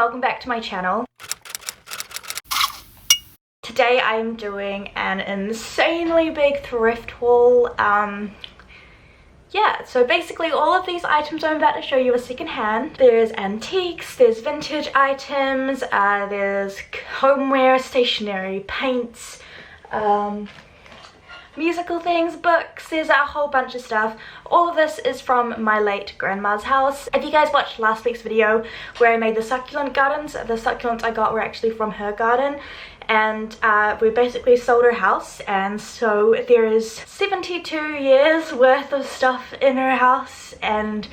welcome back to my channel. Today I'm doing an insanely big thrift haul. Yeah, so basically all of these items I'm about to show you are secondhand. There's antiques, there's vintage items, there's homeware, stationery, paints, musical things, books, there's a whole bunch of stuff. All of this is from my late grandma's house. If you guys watched last week's video where I made the succulent gardens, the succulents I got were actually from her garden, and we basically sold her house, and so there is 72 years worth of stuff in her house, and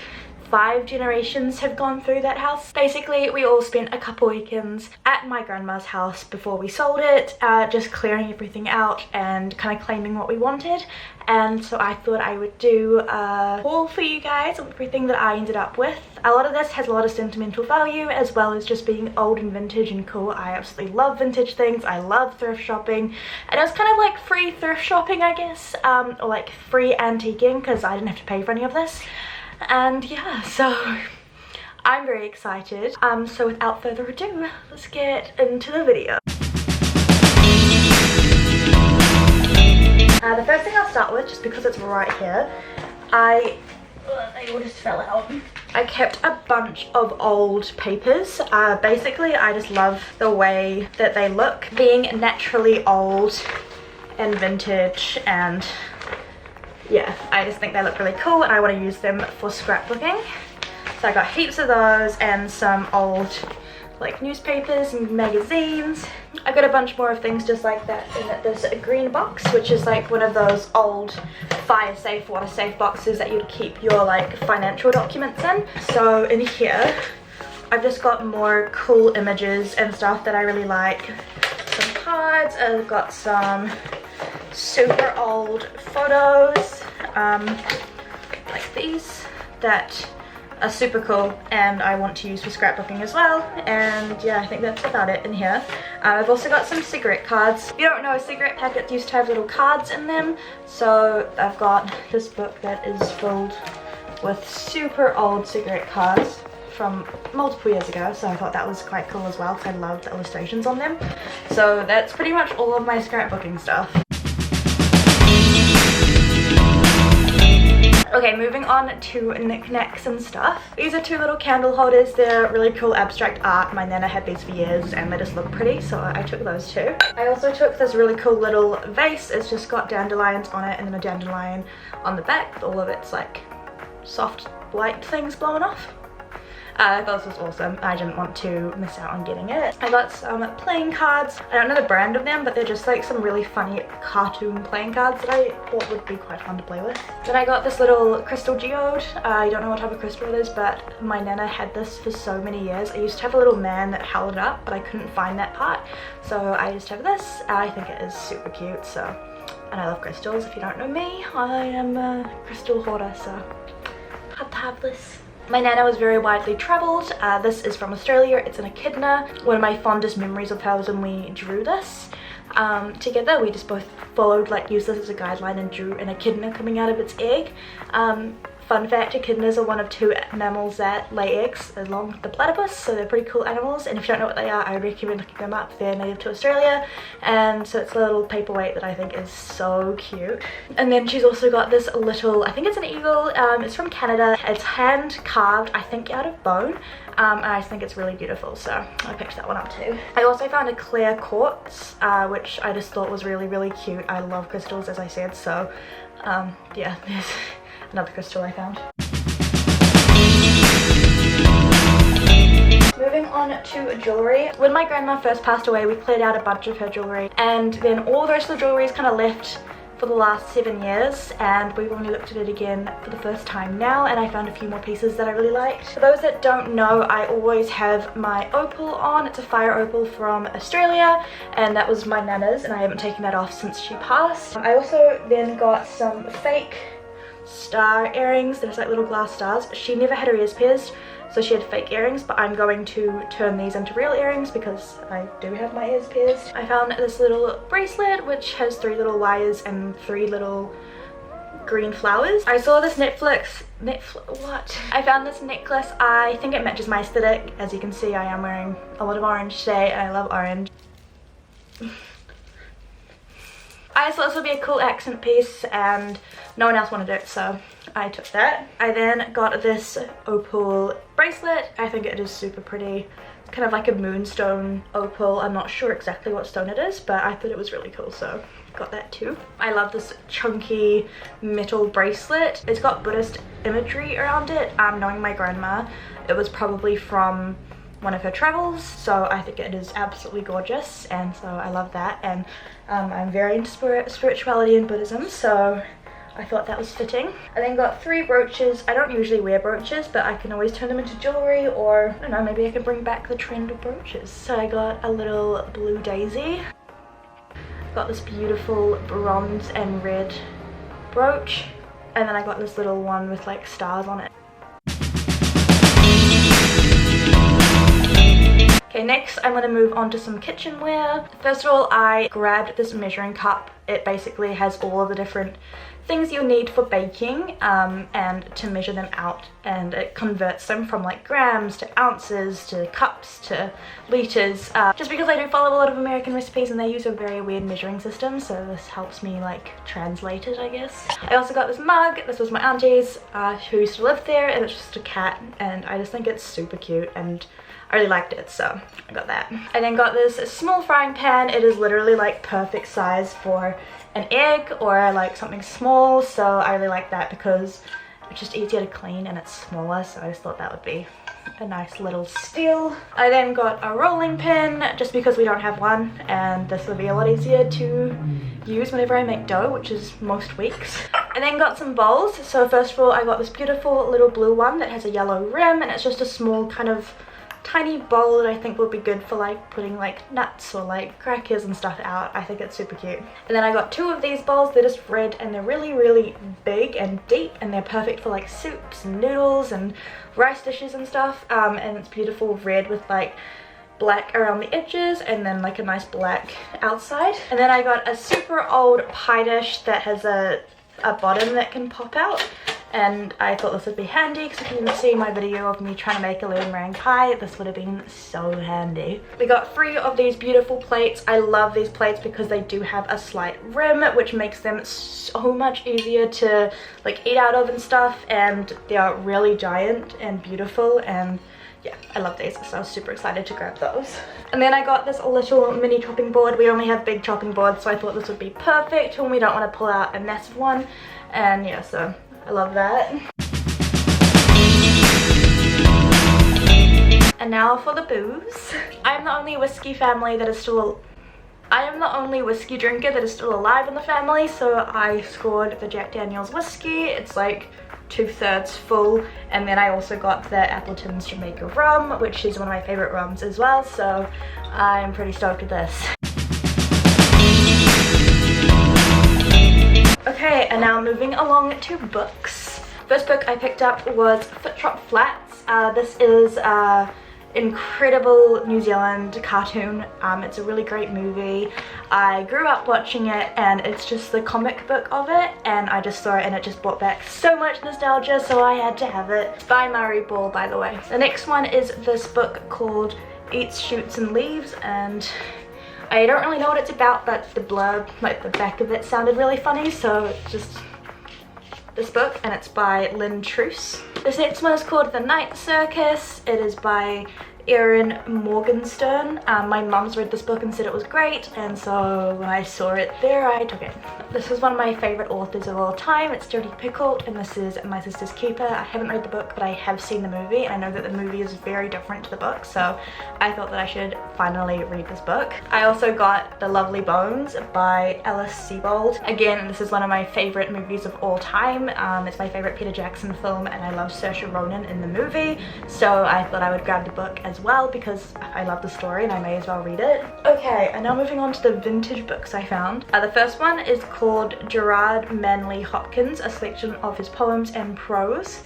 5 generations have gone through that house. Basically, we all spent a couple weekends at my grandma's house before we sold it, just clearing everything out and kind of claiming what we wanted. And so I thought I would do a haul for you guys of everything that I ended up with. A lot of this has a lot of sentimental value, as well as just being old and vintage and cool. I absolutely love vintage things. I love thrift shopping, and it was kind of like free thrift shopping, I guess, or like free antiquing, because I didn't have to pay for any of this. And yeah, so I'm very excited. So without further ado, let's get into the video. The first thing I'll start with, just because it's right here, they all just fell out. I kept a bunch of old papers. Basically, I just love the way that they look, being naturally old and vintage, and yeah, I just think they look really cool and I want to use them for scrapbooking. So I got heaps of those and some old like newspapers and magazines. I got a bunch more of things just like that in this green box, which is like one of those old fire safe, water safe boxes that you'd keep your like financial documents in. So in here I've just got more cool images and stuff that I really like. Some cards, I've got some super old photos like these that are super cool and I want to use for scrapbooking as well. And yeah, I think that's about it in here. I've also got some cigarette cards. If you don't know, cigarette packets used to have little cards in them, so I've got this book that is filled with super old cigarette cards from multiple years ago, so I thought that was quite cool as well because I loved the illustrations on them. So that's pretty much all of my scrapbooking stuff. Okay, moving on to knickknacks and stuff. These are 2 little candle holders. They're really cool abstract art. My nana had these for years and they just look pretty, so I took those too. I also took this really cool little vase. It's just got dandelions on it and then a dandelion on the back with all of its like soft light things blowing off. I thought this was awesome. I didn't want to miss out on getting it. I got some playing cards. I don't know the brand of them, but they're just like some really funny cartoon playing cards that I thought would be quite fun to play with. Then I got this little crystal geode. I don't know what type of crystal it is, but my nana had this for so many years. I used to have a little man that held it up, but I couldn't find that part, so I just have this. I think it is super cute, so, and I love crystals. If you don't know me, I am a crystal hoarder, so had to have this. My nana was very widely travelled. This is from Australia. It's an echidna. One of my fondest memories of her was when we drew this together. We just both followed, like used this as a guideline and drew an echidna coming out of its egg. Fun fact, echidnas are one of 2 mammals that lay eggs along with the platypus, so they're pretty cool animals, and if you don't know what they are, I recommend looking them up. They're native to Australia, and so it's a little paperweight that I think is so cute. And then she's also got this little, I think it's an eagle, it's from Canada. It's hand carved, I think out of bone, and I think it's really beautiful, so I picked that one up too. I also found a clear quartz, which I just thought was really, really cute. I love crystals, as I said, so yeah, there's another crystal I found. Moving on to jewellery. When my grandma first passed away, we cleared out a bunch of her jewellery, and then all the rest of the jewellery is kind of left for the last 7 years, and we've only looked at it again for the first time now, and I found a few more pieces that I really liked. For those that don't know, I always have my opal on. It's a fire opal from Australia, and that was my nana's, and I haven't taken that off since she passed. I also then got some fake star earrings. There's like little glass stars. She never had her ears pierced, so she had fake earrings, but I'm going to turn these into real earrings because I do have my ears pierced. I found this little bracelet which has 3 little wires and 3 little green flowers. I saw this what? I found this necklace. I think it matches my aesthetic. As you can see, I am wearing a lot of orange today and I love orange. I thought this would be a cool accent piece and no one else wanted it, so I took that. I then got this opal bracelet. I think it is super pretty. It's kind of like a moonstone opal. I'm not sure exactly what stone it is, but I thought it was really cool, so got that too. I love this chunky metal bracelet. It's got Buddhist imagery around it. Knowing my grandma, it was probably from one of her travels, so I think it is absolutely gorgeous, and so I love that. And I'm very into spirituality and Buddhism, so I thought that was fitting. I then got 3 brooches. I don't usually wear brooches, but I can always turn them into jewellery, or I don't know, maybe I can bring back the trend of brooches. So I got a little blue daisy. Got this beautiful bronze and red brooch, and then I got this little one with like stars on it. Okay, next I'm going to move on to some kitchenware. First of all, I grabbed this measuring cup. It basically has all of the different things you'll need for baking and to measure them out, and it converts them from like grams to ounces to cups to liters, just because I do follow a lot of American recipes and they use a very weird measuring system, so this helps me like translate it, I guess. I also got this mug. This was my auntie's who used to live there, and it's just a cat, and I just think it's super cute and I really liked it, so I got that. I then got this small frying pan. It is literally like perfect size for an egg or like something small, so I really like that because it's just easier to clean and it's smaller, so I just thought that would be a nice little steal. I then got a rolling pin just because we don't have one, and this will be a lot easier to use whenever I make dough, which is most weeks. I then got some bowls. So first of all, I got this beautiful little blue one that has a yellow rim, and it's just a small kind of tiny bowl that I think would be good for like putting like nuts or like crackers and stuff out. I think it's super cute. And then I got 2 of these bowls. They're just red and they're really big and deep, and they're perfect for like soups and noodles and rice dishes and stuff, and it's beautiful red with like black around the edges and then like a nice black outside. And then I got a super old pie dish that has a bottom that can pop out, and I thought this would be handy because if you didn't see my video of me trying to make a lemon meringue pie, this would have been so handy. We got 3 of these beautiful plates. I love these plates because they do have a slight rim, which makes them so much easier to like eat out of and stuff, and they are really giant and beautiful, and yeah, I love these, so I was super excited to grab those. And then I got this little mini chopping board. We only have big chopping boards, so I thought this would be perfect when we don't want to pull out a massive one, and yeah, so I love that. And now for the booze. I am the only whiskey family that is still I am the only whiskey drinker that is still alive in the family, so I scored the Jack Daniel's whiskey. It's like 2/3 full, and then I also got the Appleton's Jamaica rum, which is one of my favorite rums as well, so I'm pretty stoked with this. Okay, and now moving along to books. First book I picked up was Foot Trot Flats. This is incredible New Zealand cartoon. It's a really great movie. I grew up watching it, and it's just the comic book of it, and I just saw it and it just brought back so much nostalgia, so I had to have it. It's by Murray Ball, by the way. The next one is this book called Eats, Shoots and Leaves, and I don't really know what it's about, but the blurb, like the back of it, sounded really funny, so it's just this book, and it's by Lynn Truce. This next one is called The Night Circus. It is by Erin Morgenstern. My mum's read this book and said it was great, and so when I saw it there, I took it. This is one of my favorite authors of all time. It's Jodi Picoult, and this is My Sister's Keeper. I haven't read the book, but I have seen the movie, and I know that the movie is very different to the book, so I thought that I should finally read this book. I also got The Lovely Bones by Alice Sebold. Again, this is one of my favorite movies of all time. It's my favorite Peter Jackson film, and I love Saoirse Ronan in the movie, so I thought I would grab the book as well because I love the story and I may as well read it. Okay, and now moving on to the vintage books I found. The first one is called Gerard Manley Hopkins, a selection of his poems and prose.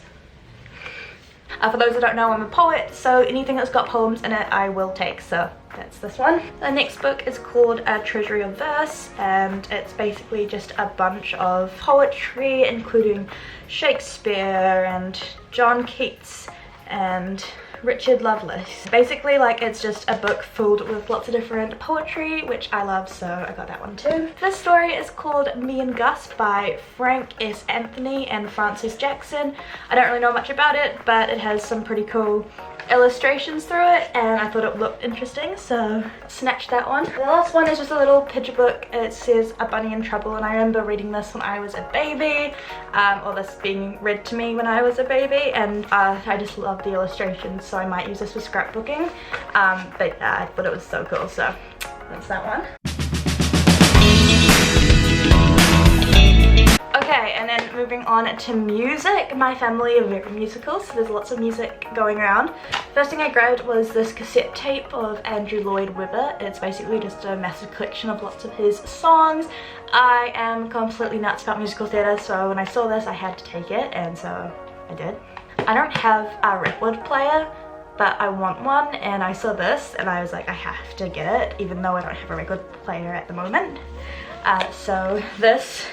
For those that don't know, I'm a poet, so anything that's got poems in it I will take, so that's this one. The next book is called A Treasury of Verse, and it's basically just a bunch of poetry, including Shakespeare and John Keats and Richard Lovelace. Basically, like, it's just a book filled with lots of different poetry, which I love, so I got that one too. This story is called Me and Gus by Frank S. Anthony and Francis Jackson. I don't really know much about it, but it has some pretty cool illustrations through it, and I thought it looked interesting, so snatched that one. The last one is just a little picture book. It says A Bunny in Trouble, and I remember reading this when I was a baby, or this being read to me when I was a baby, and I just love the illustrations, so I might use this for scrapbooking. But I thought it was so cool, so that's that one. Okay, and then moving on to music. My family are very musical, so there's lots of music going around. First thing I grabbed was this cassette tape of Andrew Lloyd Webber. It's basically just a massive collection of lots of his songs. I am completely nuts about musical theatre, so when I saw this I had to take it, and so I did. I don't have a record player, but I want one, and I saw this and I was like, I have to get it, even though I don't have a record player at the moment. So this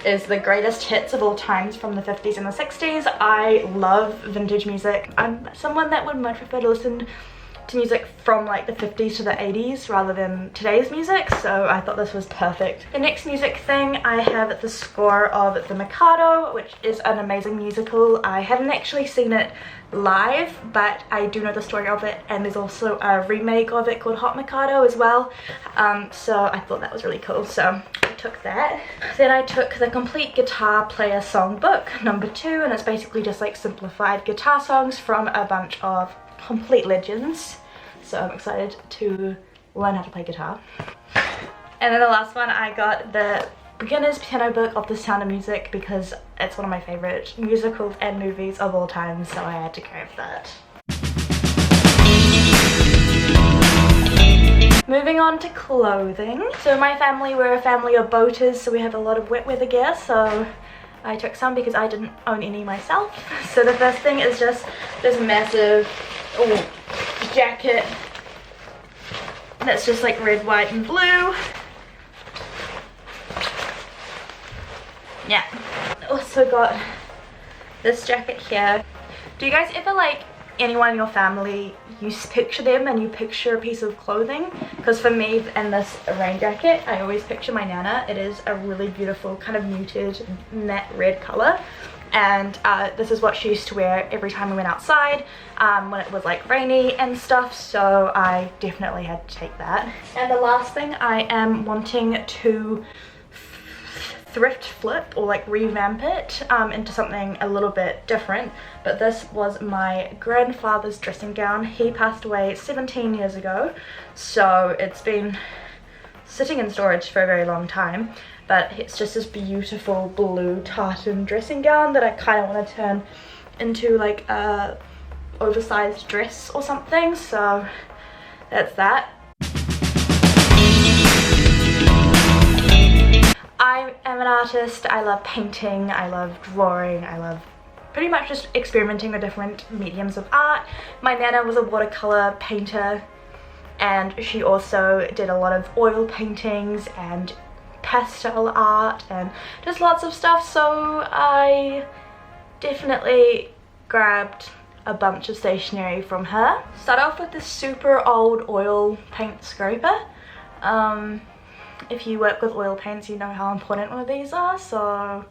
is the greatest hits of all times from the 50s and the 60s. I love vintage music. I'm someone that would much prefer to listen to music from like the 50s to the 80s rather than today's music, so I thought this was perfect. The next music thing, I have the score of The Mikado, which is an amazing musical. I haven't actually seen it live, but I do know the story of it, and there's also a remake of it called Hot Mikado as well, so I thought that was really cool, so I took that. Then I took the Complete Guitar Player Songbook #2, and it's basically just like simplified guitar songs from a bunch of complete legends, so I'm excited to learn how to play guitar. And then the last one, I got the Beginner's Piano Book of The Sound of Music, because it's one of my favorite musicals and movies of all time, so I had to grab that. Moving on to clothing. So my family, we're a family of boaters, so we have a lot of wet weather gear, so I took some because I didn't own any myself. So the first thing is just this massive jacket that's just like red, white and blue. Yeah. Also got this jacket here. Do you guys ever, like, anyone in your family, you picture them and you picture a piece of clothing? Because for me, in this rain jacket, I always picture my nana. It is a really beautiful kind of muted matte red color, and this is what she used to wear every time we went outside when it was like rainy and stuff, so I definitely had to take that. And the last thing, I am wanting to thrift flip or like revamp it into something a little bit different, but this was my grandfather's dressing gown. He passed away 17 years ago, so it's been sitting in storage for a very long time, but it's just this beautiful blue tartan dressing gown that I kind of want to turn into like a oversized dress or something, so that's that. I am an artist. I love painting, I love drawing, I love pretty much just experimenting with different mediums of art. My nana was a watercolor painter, and she also did a lot of oil paintings and pastel art and just lots of stuff, so I definitely grabbed a bunch of stationery from her. Start off with this super old oil paint scraper. If you work with oil paints, you know how important one of these are, so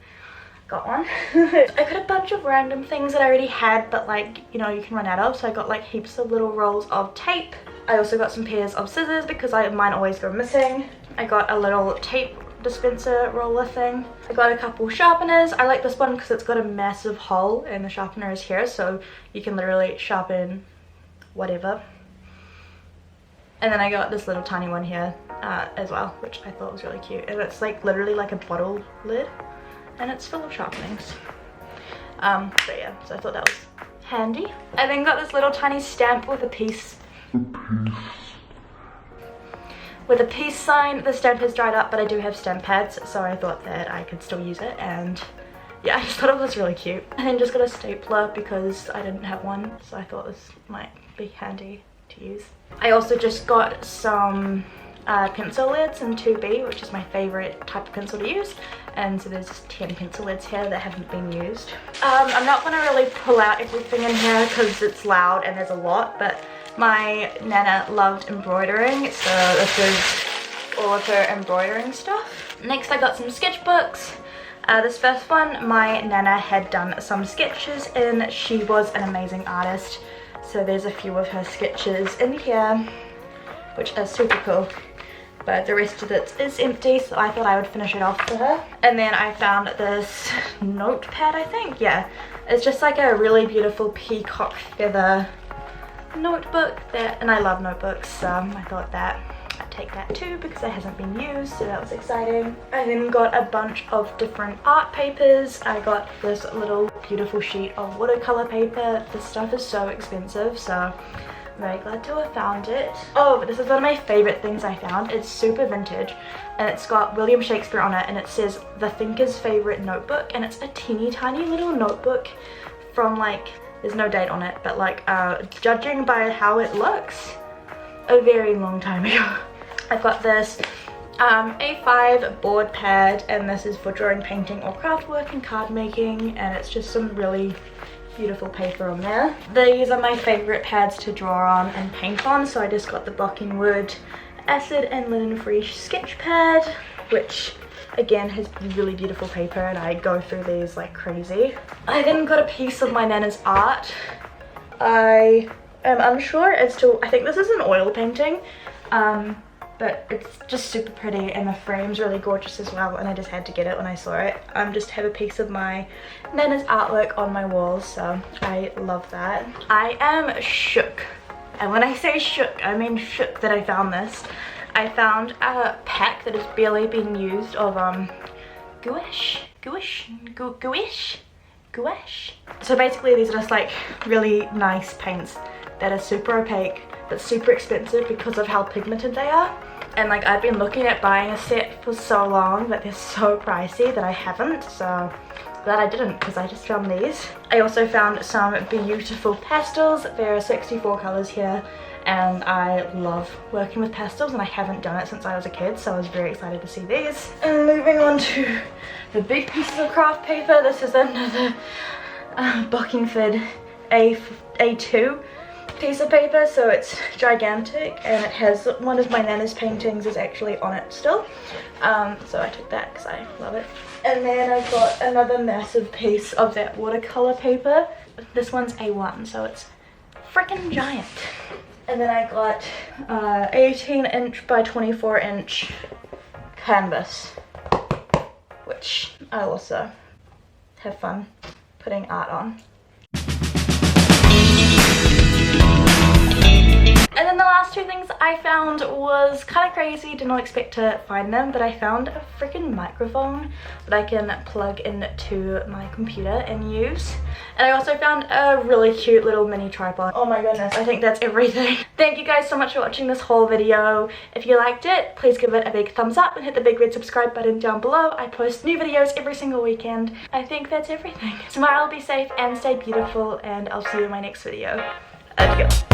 got one. I got a bunch of random things that I already had, but like, you know, you can run out of, so I got like heaps of little rolls of tape. I also got some pairs of scissors because mine always go missing. I got a little tape dispenser roller thing. I got a couple sharpeners. I like this one because it's got a massive hole and the sharpener is here, so you can literally sharpen whatever. And then I got this little tiny one here as well, which I thought was really cute, and it's like literally like a bottle lid and it's full of sharpenings. So yeah, so I thought that was handy. I then got this little tiny stamp with a peace sign. The stamp has dried up, but I do have stamp pads, so I thought that I could still use it, and yeah, I just thought it was really cute. And then just got a stapler because I didn't have one, so I thought this might be handy to use. I also just got some pencil lids in 2B, which is my favorite type of pencil to use, and so there's just 10 pencil lids here that haven't been used. I'm not going to really pull out everything in here because it's loud and there's a lot, but my nana loved embroidering, so this is all of her embroidering stuff. Next I got some sketchbooks. This first one my nana had done some sketches in. She was an amazing artist, so there's a few of her sketches in here, which are super cool. But the rest of it is empty, so I thought I would finish it off for her. And then I found this notepad, I think. Yeah, it's just like a really beautiful peacock feather notebook and I love notebooks, so I thought that I'd take that too because it hasn't been used, so that was exciting. I then got a bunch of different art papers. I got this little beautiful sheet of watercolor paper. This stuff is so expensive, so I'm very glad to have found it. Oh, but this is one of my favorite things I found. It's super vintage and it's got William Shakespeare on it, and it says the thinker's favorite notebook, and it's a teeny tiny little notebook from like, there's no date on it, but like judging by how it looks, a very long time ago. I've got this A5 board pad, and this is for drawing, painting or craft work and card making, and it's just some really beautiful paper on there. These are my favorite pads to draw on and paint on, so I just got the Bockingwood acid and linen free sketch pad, which again has really beautiful paper, and I go through these like crazy. I then got a piece of my nana's art. I am unsure as to, I think this is an oil painting, but it's just super pretty, and the frame's really gorgeous as well, and I just had to get it when I saw it. Just have a piece of my nana's artwork on my walls, so I love that. I am shook, and when I say shook, I mean shook that I found this. I found a pack that has barely been used of gouache. So basically these are just like really nice paints that are super opaque but super expensive because of how pigmented they are. And like I've been looking at buying a set for so long, but they're so pricey that I haven't, so glad I didn't because I just found these. I also found some beautiful pastels. There are 64 colors here, and I love working with pastels, and I haven't done it since I was a kid, so I was very excited to see these. And moving on to the big pieces of craft paper, this is another Bockingwood A2 piece of paper, so it's gigantic, and it has one of my nana's paintings is actually on it still, so I took that because I love it. And then I've got another massive piece of that watercolor paper. This one's A1, so it's freaking giant. And then I got 18-inch by 24-inch canvas, which I also have fun putting art on. And then the last two things I found was kind of crazy, did not expect to find them, but I found a freaking microphone that I can plug into my computer and use. And I also found a really cute little mini tripod. Oh my goodness, I think that's everything. Thank you guys so much for watching this whole video. If you liked it, please give it a big thumbs up and hit the big red subscribe button down below. I post new videos every single weekend. I think that's everything. Smile, be safe, and stay beautiful, and I'll see you in my next video. Adios.